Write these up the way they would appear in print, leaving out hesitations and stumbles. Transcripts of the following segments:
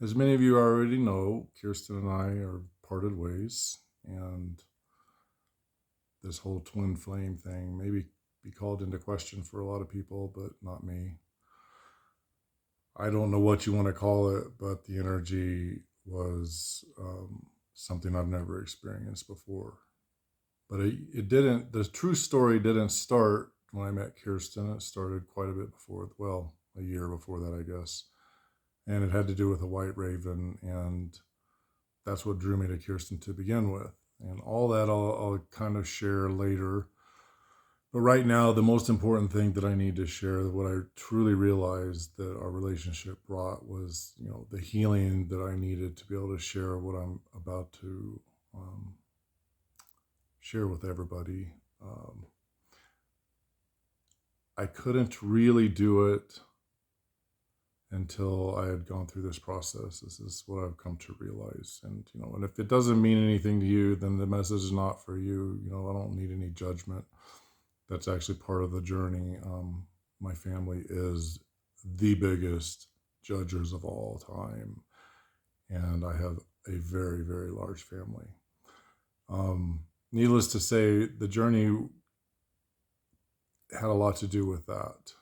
As many of you already know, Kirsten and I are parted ways, and this whole twin flame thing maybe be called into question for a lot of people, but not me. I don't know what you want to call it, but the energy was something I've never experienced before. But it didn't, the true story didn't start when I met Kirsten. It started quite a bit before, well, a year before that, I guess. And it had to do with a white raven, and that's what drew me to Kirsten to begin with. And all that I'll kind of share later. But right now, the most important thing that I need to share, what I truly realized that our relationship brought was, the healing that I needed to be able to share what I'm about to share with everybody. I couldn't really do it until I had gone through this process. This is what I've come to realize. And if it doesn't mean anything to you, then the message is not for you. I don't need any judgment. That's actually part of the journey. My family is the biggest judges of all time, and I have a very, very large family. Needless to say, the journey had a lot to do with that.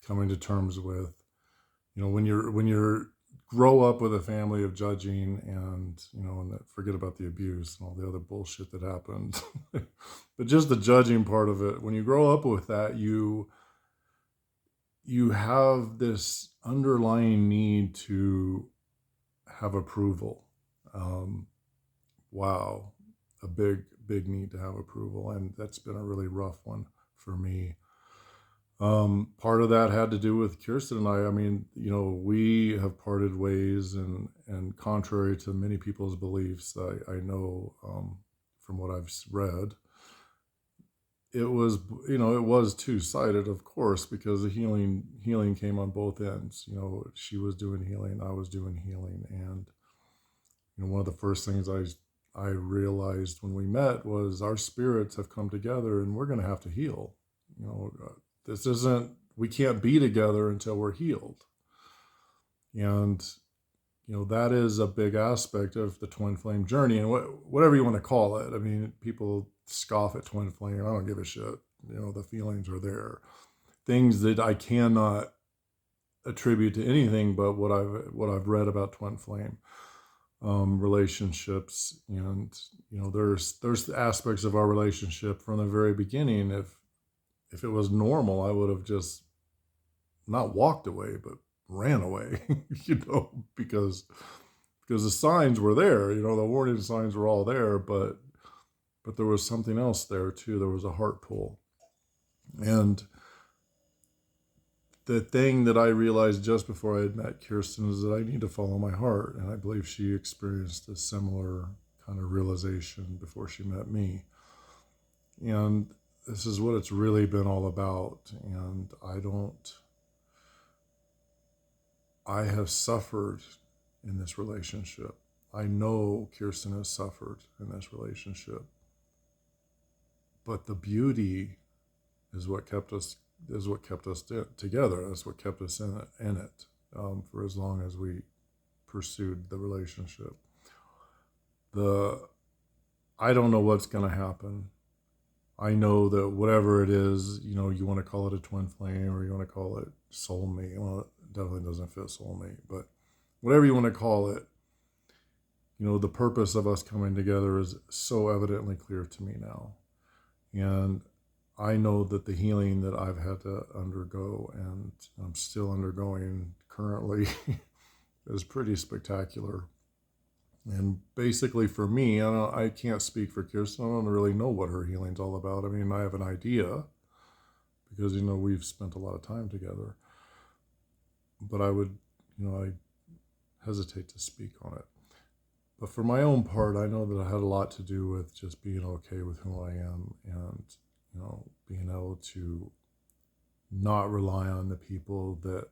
Coming to terms with, when you're grow up with a family of judging, and forget about the abuse and all the other bullshit that happened, but just the judging part of it. When you grow up with that, you have this underlying need to have approval. Um, wow, a big need to have approval, and that's been a really rough one for me. Part of that had to do with Kirsten and I. I mean, we have parted ways, and contrary to many people's beliefs, I know from what I've read, it was two-sided, of course, because the healing came on both ends. She was doing healing, I was doing healing, and one of the first things I realized when we met was our spirits have come together, and we're going to have to heal. This isn't, we can't be together until we're healed. And, that is a big aspect of the twin flame journey, and whatever you want to call it. I mean, people scoff at twin flame. I don't give a shit. The feelings are there. Things that I cannot attribute to anything but what I've read about twin flame relationships. And there's aspects of our relationship from the very beginning. If it was normal, I would have just not walked away, but ran away, because the signs were there, the warning signs were all there, but there was something else there too. There was a heart pull. And the thing that I realized just before I had met Kirsten is that I need to follow my heart. And I believe she experienced a similar kind of realization before she met me. And this is what it's really been all about. And I have suffered in this relationship. I know Kirsten has suffered in this relationship. But the beauty is what kept us together. That's what kept us in it for as long as we pursued the relationship. I don't know what's going to happen. I know that whatever it is, you want to call it a twin flame or you want to call it soulmate. Well, it definitely doesn't fit soulmate, but whatever you want to call it, the purpose of us coming together is so evidently clear to me now. And I know that the healing that I've had to undergo, and I'm still undergoing currently, is pretty spectacular. And basically for me, I can't speak for Kirsten. I don't really know what her healing's all about. I mean, I have an idea because, we've spent a lot of time together. But I hesitate to speak on it. But for my own part, I know that I had a lot to do with just being okay with who I am, and, being able to not rely on the people that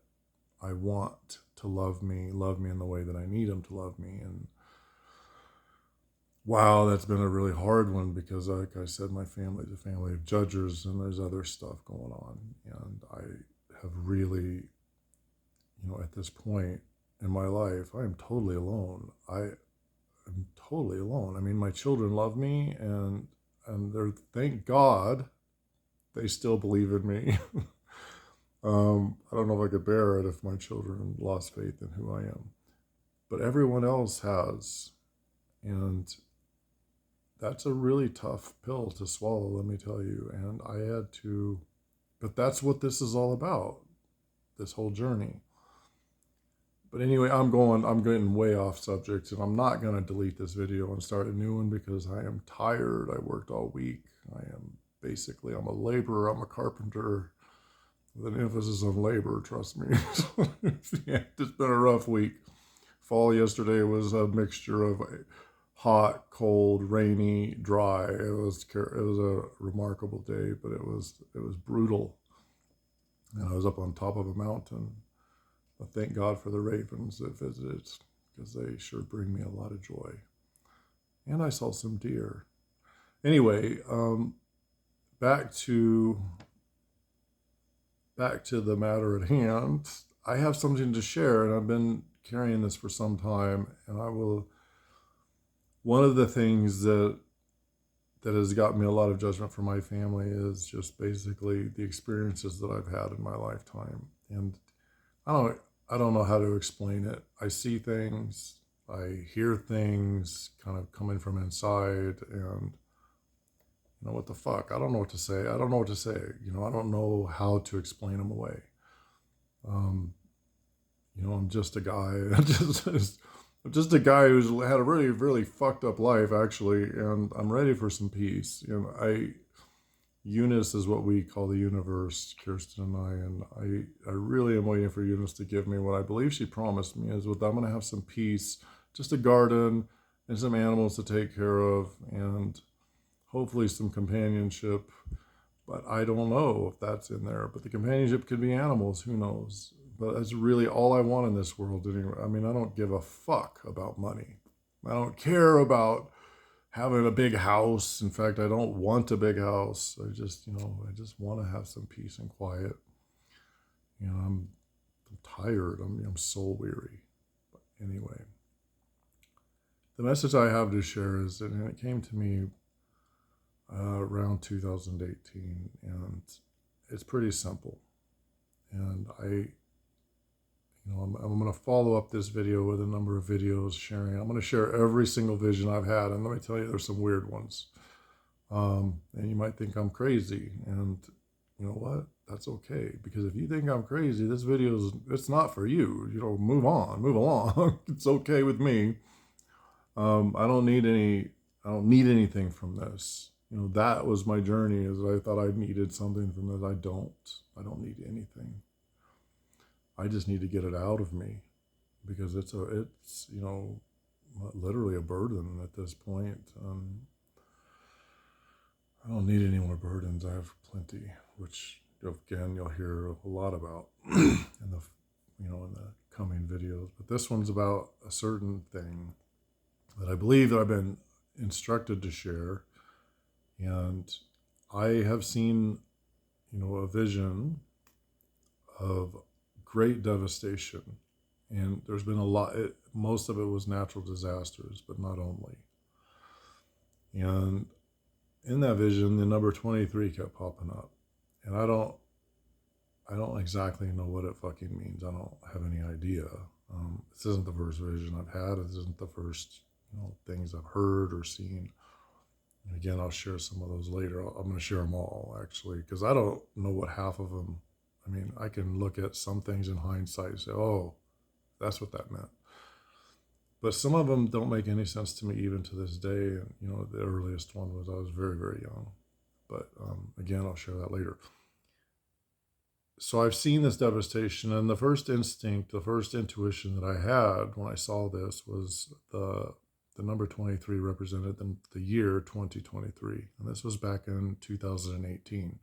I want to love me in the way that I need them to love me. And wow, that's been a really hard one because, like I said, my family's a family of judges, and there's other stuff going on. And I have really, at this point, in my life, I am totally alone. I am totally alone. I mean, my children love me, and they're, thank God, they still believe in me. I don't know if I could bear it if my children lost faith in who I am, but everyone else has, and that's a really tough pill to swallow, let me tell you. And I had to, but that's what this is all about, this whole journey. But anyway, I'm getting way off subject, and I'm not going to delete this video and start a new one because I am tired. I worked all week. I'm a laborer, I'm a carpenter with an emphasis on labor, trust me. Yeah, it's been a rough week. Fall yesterday was a mixture of hot, cold, rainy, dry. It was a remarkable day, but it was brutal. And I was up on top of a mountain. But thank God for the ravens that visited, because they sure bring me a lot of joy. And I saw some deer. Anyway, back to the matter at hand. I have something to share, and I've been carrying this for some time. And one of the things that has gotten me a lot of judgment from my family is just basically the experiences that I've had in my lifetime. And I don't know how to explain it. I see things, I hear things kind of coming from inside, and what the fuck? I don't know what to say. I don't know what to say. I don't know how to explain them away. I'm just a guy. I'm just a guy who's had a really, really fucked up life, actually, and I'm ready for some peace. Eunice is what we call the universe, Kirsten and I really am waiting for Eunice to give me what I believe she promised me, is that I'm going to have some peace, just a garden and some animals to take care of, and hopefully some companionship. But I don't know if that's in there. But the companionship could be animals, who knows? But that's really all I want in this world anyway. I mean, I don't give a fuck about money. I don't care about having a big house. In fact, I don't want a big house. I just want to have some peace and quiet. I'm tired. I'm soul weary. But anyway, the message I have to share is, and it came to me around 2018, and it's pretty simple. And I'm going to follow up this video with a number of videos sharing. I'm going to share every single vision I've had. And let me tell you, there's some weird ones. And you might think I'm crazy. And you know what? That's okay. Because if you think I'm crazy, this video it's not for you. Move on, move along. It's okay with me. I don't need anything from this. That was my journey, is I thought I needed something from this. I don't need anything. I just need to get it out of me, because it's literally a burden at this point. I don't need any more burdens. I have plenty, which again you'll hear a lot about in the coming videos. But this one's about a certain thing that I believe that I've been instructed to share, and I have seen a vision of great devastation, and there's been a lot. Most of it was natural disasters, but not only. And in that vision, the number 23 kept popping up, and I don't exactly know what it fucking means. I don't have any idea. This isn't the first vision I've had. This isn't the first things I've heard or seen. And again, I'll share some of those later. I'm going to share them all, actually, because I don't know what half of them. I mean, I can look at some things in hindsight and say, oh, that's what that meant. But some of them don't make any sense to me even to this day. And, the earliest one was I was very, very young. But again, I'll share that later. So I've seen this devastation, and the first instinct, the first intuition that I had when I saw this was the number 23 represented the year 2023. And this was back in 2018.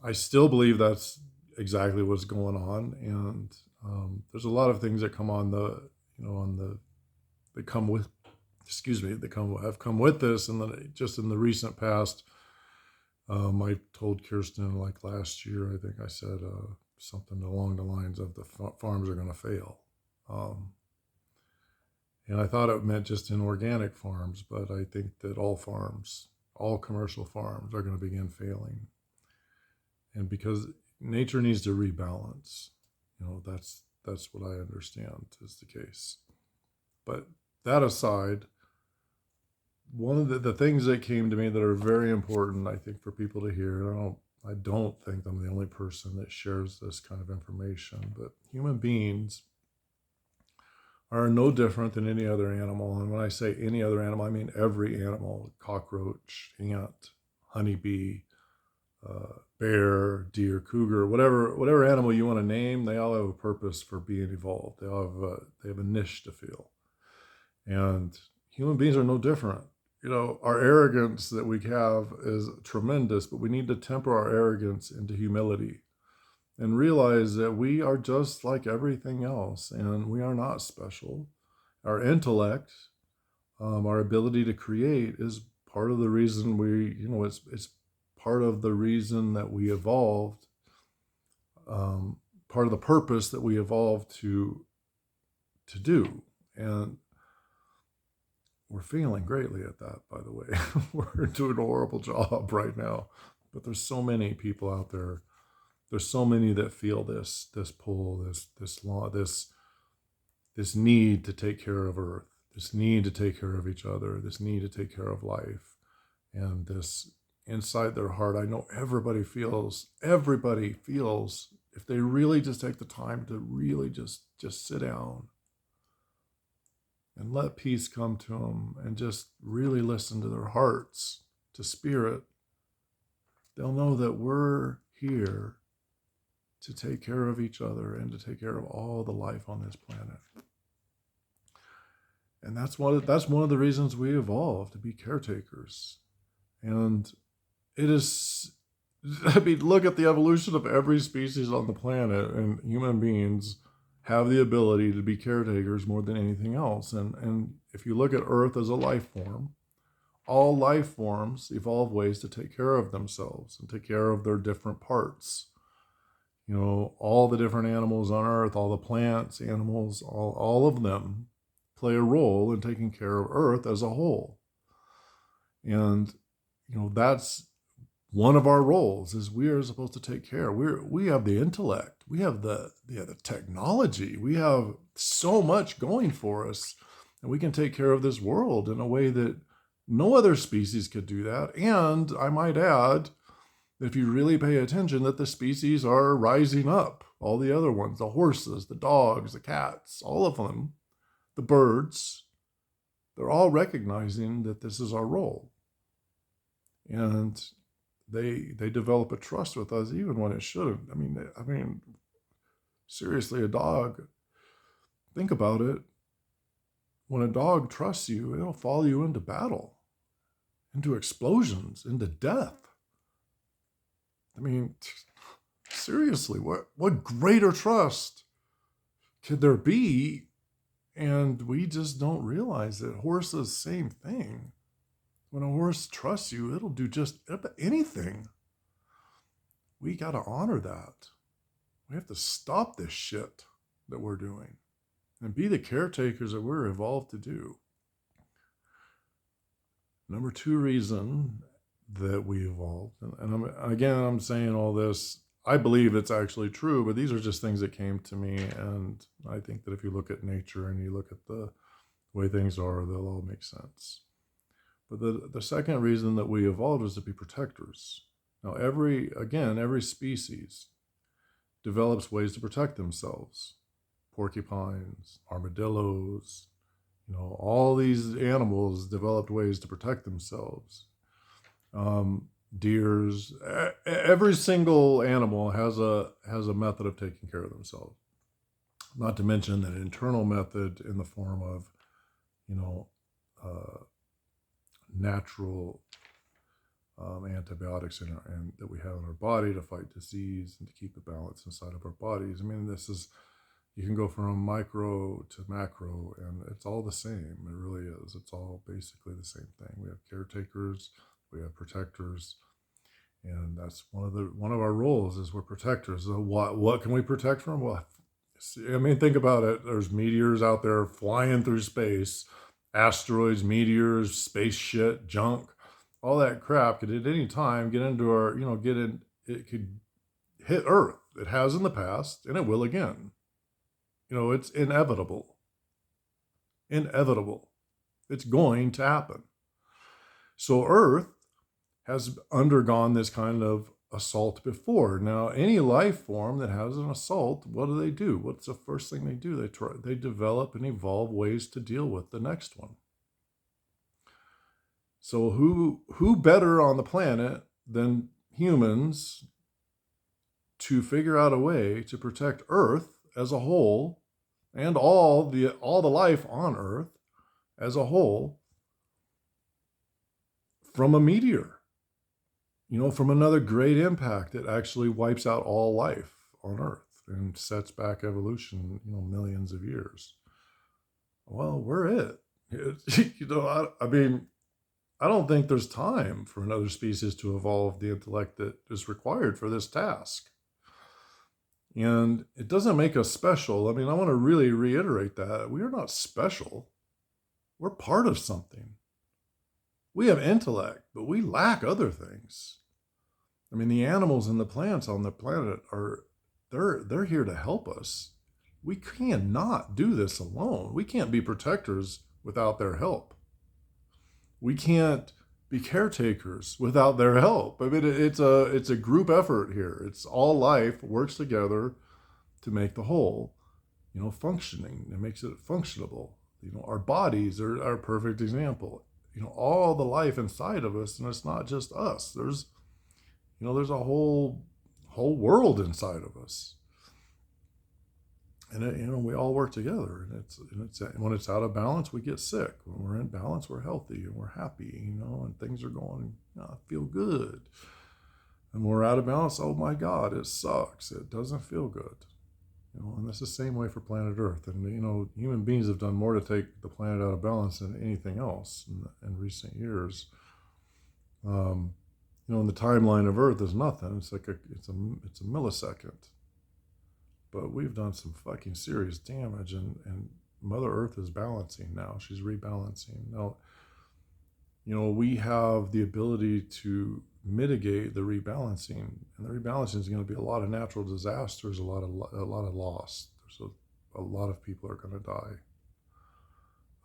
I still believe that's exactly what's going on, and there's a lot of things that come on that come with, have come with this, and then just in the recent past, I told Kirsten like last year, I think I said something along the lines of the farms are going to fail. Um, and I thought it meant just in organic farms, but I think that all farms, all commercial farms, are going to begin failing. And because nature needs to rebalance, that's what I understand is the case. But that aside, one of the things that came to me that are very important, I think, for people to hear, and I don't think I'm the only person that shares this kind of information, but human beings are no different than any other animal. And when I say any other animal, I mean every animal: cockroach, ant, honeybee, bear, deer, cougar, whatever animal you want to name. They all have a purpose for being evolved. They have a niche to fill, and human beings are no different. Our arrogance that we have is tremendous, but we need to temper our arrogance into humility and realize that we are just like everything else, and we are not special. Our intellect, our ability to create, is part of the reason it's part of the reason that we evolved, part of the purpose that we evolved to do. And we're failing greatly at that, by the way. We're doing a horrible job right now. But there's so many people out there. There's so many that feel this pull, this need to take care of Earth, this need to take care of each other, this need to take care of life, and this inside their heart. I know everybody feels. If they really just take the time to really just sit down and let peace come to them and just really listen to their hearts, to spirit, they'll know that we're here to take care of each other and to take care of all the life on this planet. And that's one of the reasons we evolved, to be caretakers. And it is, look at the evolution of every species on the planet, and human beings have the ability to be caretakers more than anything else. And if you look at Earth as a life form, all life forms evolve ways to take care of themselves and take care of their different parts. All the different animals on Earth, all the plants, animals, all of them play a role in taking care of Earth as a whole. And, that's one of our roles, is we are supposed to take care. We have the intellect. We have the technology. We have so much going for us, and we can take care of this world in a way that no other species could do that. And I might add, if you really pay attention, that the species are rising up. All the other ones, the horses, the dogs, the cats, all of them, the birds, they're all recognizing that this is our role. And they develop a trust with us even when it shouldn't. I mean, seriously, a dog, think about it. When a dog trusts you, it'll follow you into battle, into explosions, into death. I mean, seriously, what greater trust could there be? And we just don't realize it. Horses, same thing. When a horse trusts you, it'll do just anything. We got to honor that. We have to stop this shit that we're doing and be the caretakers that we're evolved to do. Number 2 reason that we evolved, and I'm saying all this, I believe it's actually true, but these are just things that came to me, and I think that if you look at nature and you look at the way things are, they'll all make sense. But the second reason that we evolved was to be protectors. Now, every species develops ways to protect themselves. Porcupines, armadillos, all these animals developed ways to protect themselves. Deers, every single animal has a method of taking care of themselves. Not to mention an internal method in the form of, natural antibiotics and that we have in our body to fight disease and to keep the balance inside of our bodies. I mean, you can go from micro to macro, and it's all the same. It really is. It's all basically the same thing. We have caretakers, we have protectors, And that's one of our roles is we're protectors. So what can we protect from? Well, I mean, think about it. There's meteors out there flying through space, asteroids, meteors, space shit, junk, all that crap could at any time get into our, get in. It could hit Earth. It has in the past, and it will again. It's inevitable. Inevitable. It's going to happen. So Earth has undergone this kind of assault before. Now, any life form that has an assault, what do? What's the first thing they do? They develop and evolve ways to deal with the next one. So who better on the planet than humans to figure out a way to protect Earth as a whole and all the life on Earth as a whole from a meteor? From another great impact that actually wipes out all life on Earth and sets back evolution, millions of years. Well, we're it. I mean, I don't think there's time for another species to evolve the intellect that is required for this task. And it doesn't make us special. I mean, I want to really reiterate that. We are not special. We're part of something. We have intellect, but we lack other things. I mean, the animals and the plants on the planet they're here to help us. We cannot do this alone. We can't be protectors without their help. We can't be caretakers without their help. I mean, it's a group effort here. It's all life works together to make the whole, functioning. It makes it functionable. Our bodies are a perfect example. All the life inside of us, and it's not just us. There's a whole world inside of us, and we all work together. And when it's out of balance, we get sick. When we're in balance, we're healthy and we're happy. And things are going. I feel good. And when we're out of balance, oh my God, it sucks. It doesn't feel good. And that's the same way for planet Earth. And human beings have done more to take the planet out of balance than anything else in recent years. In the timeline of Earth is nothing. It's like it's a millisecond. But we've done some fucking serious damage, and Mother Earth is balancing now. She's rebalancing. Now, we have the ability to mitigate the rebalancing, and the rebalancing is going to be a lot of natural disasters, a lot of loss. So a lot of people are going to die,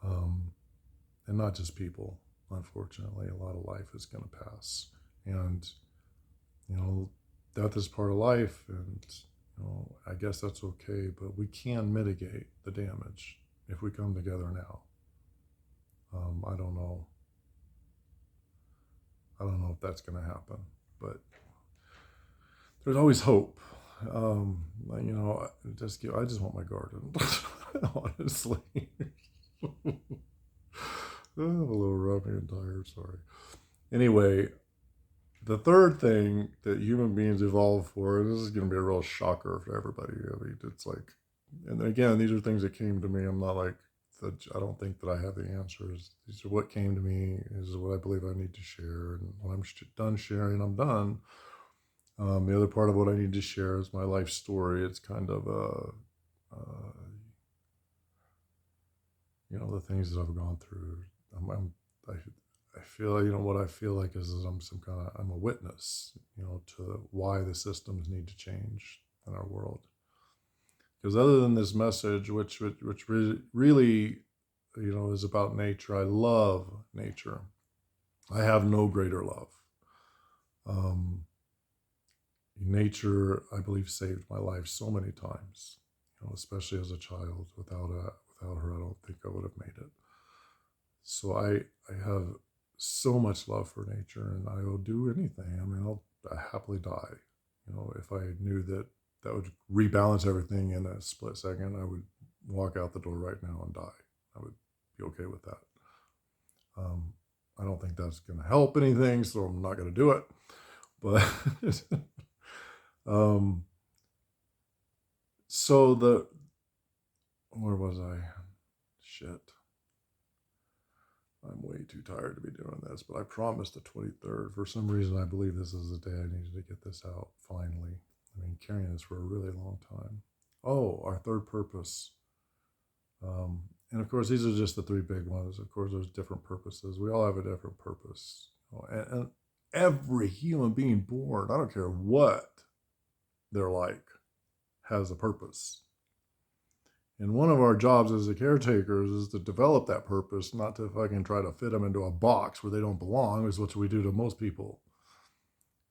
and not just people. Unfortunately, a lot of life is going to pass. And, death is part of life, and, I guess that's okay, but we can mitigate the damage if we come together now. I don't know. I don't know if that's going to happen, but there's always hope. I just want my garden, honestly. I'm a little rubbing and tired, sorry. Anyway, the third thing that human beings evolved for, and this is going to be a real shocker for everybody. I mean, it's like, and again, these are things that came to me. I'm not like, I don't think that I have the answers. These are what came to me. This is what I believe I need to share. And when I'm done sharing, I'm done. The other part of what I need to share is my life story. It's kind of the things that I've gone through. I feel, what I feel like is I'm a witness, to why the systems need to change in our world. Because other than this message, which really, is about nature, I love nature. I have no greater love. Nature, I believe, saved my life so many times, especially as a child. Without her, I don't think I would have made it. So I have so much love for nature, and I will do anything. I mean, I'll happily die. If I knew that would rebalance everything in a split second, I would walk out the door right now and die. I would be okay with that. I don't think that's going to help anything, so I'm not going to do it. But where was I? Shit. I'm way too tired to be doing this, but I promised the 23rd. For some reason, I believe this is the day I needed to get this out finally. I've been carrying this for a really long time. Oh, our third purpose. And of course, these are just the three big ones. Of course, there's different purposes. We all have a different purpose. And every human being born, I don't care what they're like, has a purpose. And one of our jobs as the caretakers is to develop that purpose, not to fucking try to fit them into a box where they don't belong, is what we do to most people.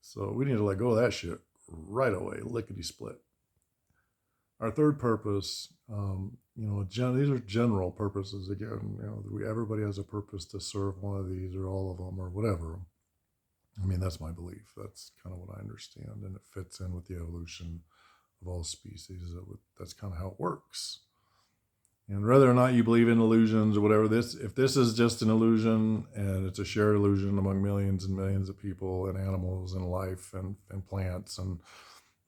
So we need to let go of that shit right away, lickety split. Our third purpose, these are general purposes. Again, everybody has a purpose to serve one of these or all of them or whatever. I mean, that's my belief. That's kind of what I understand, and it fits in with the evolution of all species. That's kind of how it works. And whether or not you believe in illusions or whatever, if this is just an illusion and it's a shared illusion among millions and millions of people and animals and life and plants and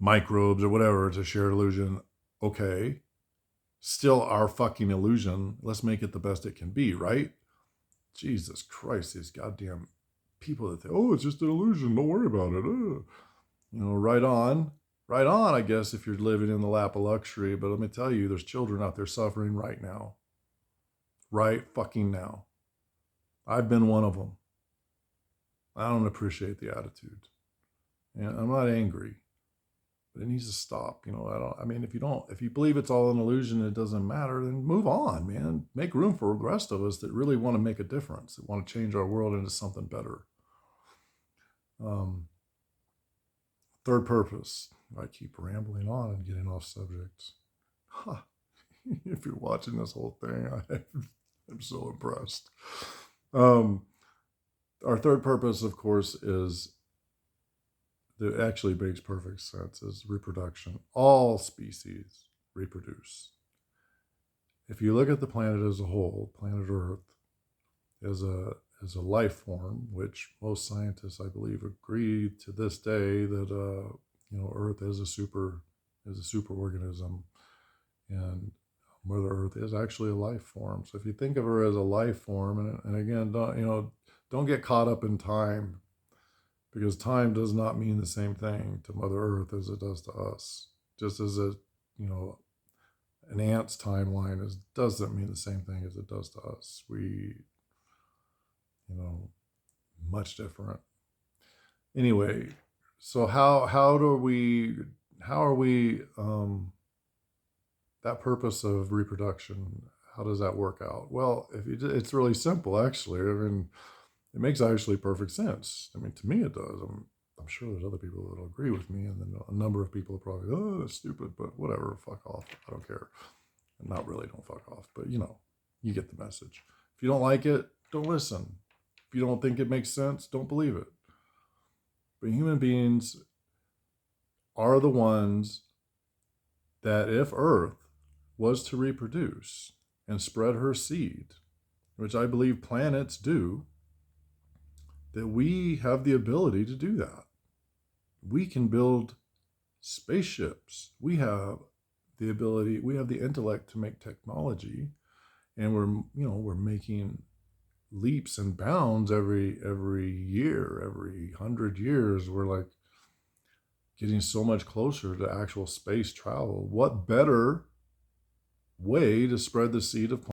microbes or whatever, it's a shared illusion, okay. Still our fucking illusion. Let's make it the best it can be, right? Jesus Christ, these goddamn people that think, oh, it's just an illusion, don't worry about it. Right on, I guess, if you're living in the lap of luxury. But let me tell you, there's children out there suffering right now. Right fucking now. If been one of them. I don't appreciate the attitude. And I'm not angry. But it needs to stop. If you believe it's all an illusion and it doesn't matter, then move on, man. Make room for the rest of us that really want to make a difference, that want to change our world into something better. Third purpose. I keep rambling on and getting off subject. If you're watching this whole thing, I'm so impressed. Our third purpose, of course, is that actually makes perfect sense, is reproduction. All species reproduce. If you look at the planet as a whole, planet Earth is a life form, which most scientists, I believe, agree to this day that Earth is a super organism, and Mother Earth is actually a life form. So if you think of her as a life form, and again, don't get caught up in time, because time does not mean the same thing to Mother Earth as it does to us. Just as an ant's timeline doesn't mean the same thing as it does to us. We, much different. Anyway, so how are we that purpose of reproduction, how does that work out? Well, it's really simple, actually. I mean, it makes actually perfect sense. I mean, to me it does. I'm sure there's other people that'll agree with me, and then a number of people are probably, oh, that's stupid, but whatever, fuck off. I don't care. Not really, don't fuck off, but you get the message. If you don't like it, don't listen. If you don't think it makes sense, don't believe it. But human beings are the ones that, if Earth was to reproduce and spread her seed, which I believe planets do, that we have the ability to do that. We can build spaceships. We have the ability, we have the intellect to make technology, and we're making leaps and bounds every year, every 100 years. We're like getting so much closer to actual space travel. What better way to spread the seed of